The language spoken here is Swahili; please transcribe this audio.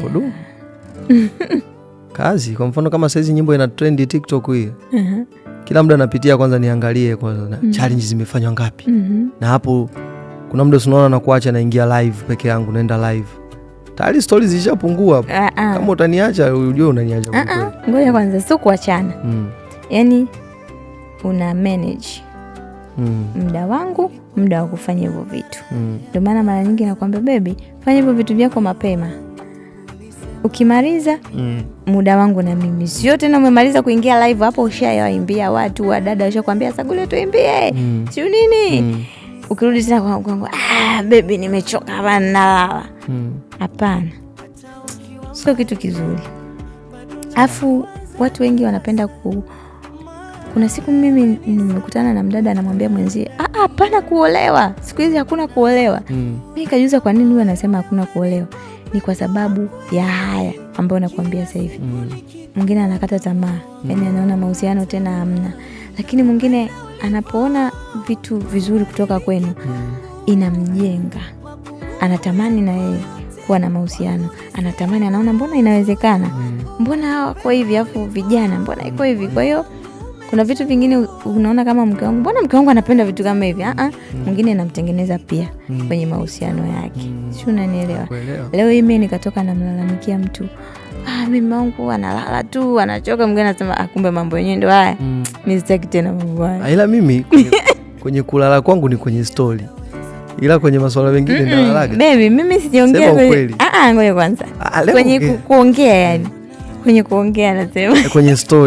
Odu. Kazi, kwa mfano kama saizi nyimbo ina trend TikTok hii. Kila muda napitia kwanza niangalie kwanza challenge zimefanywa ngapi. Na hapo kuna muda unaona na kuacha naingia live peke yangu, naenda live. Tayari stories zishapungua hapo. Kama utaniacha ujue unaniacha kwa kweli. Ngoja kwanza sio kuachana. Yaani una manage muda wangu, muda wa kufanya hivyo vitu. Ndio maana mara nyingi nakwambia baby, fanya hivyo vitu vyako mapema. Ukimaliza muda wangu na mimi. Sio tena umemaliza kuingia live hapo ushayaimbia watu, wadada washakwambia sagule tuimbie. Sio nini? Ukirudi tena kwangu, baby nimechoka hapa nalala. Hapana. Sio kitu kizuri. Afu watu wengi wanapenda kuna siku mimi nimekutana na mdada anamwambia mwenzie, hapana kuolewa. Siku hizi hakuna kuolewa. Mimi nikajiuliza kwa nini huyu anasema hakuna kuolewa? Ni kwa sababu ya haya ambayo nakwambia sasa hivi. Mwingine anakata tamaa, yani anaona mahusiano tena hamna. Lakini mwingine anapoona vitu vizuri kutoka kwenu, inamjenga. Anatamani na yeye kuwa na mahusiano. Anatamani, anaona mbona inawezekana? Mbona wako hivi afu vijana, mbona iko hivi? Kwa hiyo kuna vitu vingine unaona kama mke wangu, mbona mke wangu anapenda vitu kama hivi? Mwingine anamtengeneza pia kwenye mahusiano yake. Si unanielewa? Leo hii mimi nikatoka namlalamikia mtu, mimi wangu analala tu, anachoka. Mwingine anasema kumbe mambo yenyewe ndio haya. Mimi sitaki tena mambo haya. Ila mimi kwenye kulala kwangu ni kwenye story. Ila kwenye masuala mengine nalalaga. Baby, mimi sijaongea kweli. Ngoja kwanza. Kwenye kuongea yani. Kwenye kuongea nasema. Kwenye story.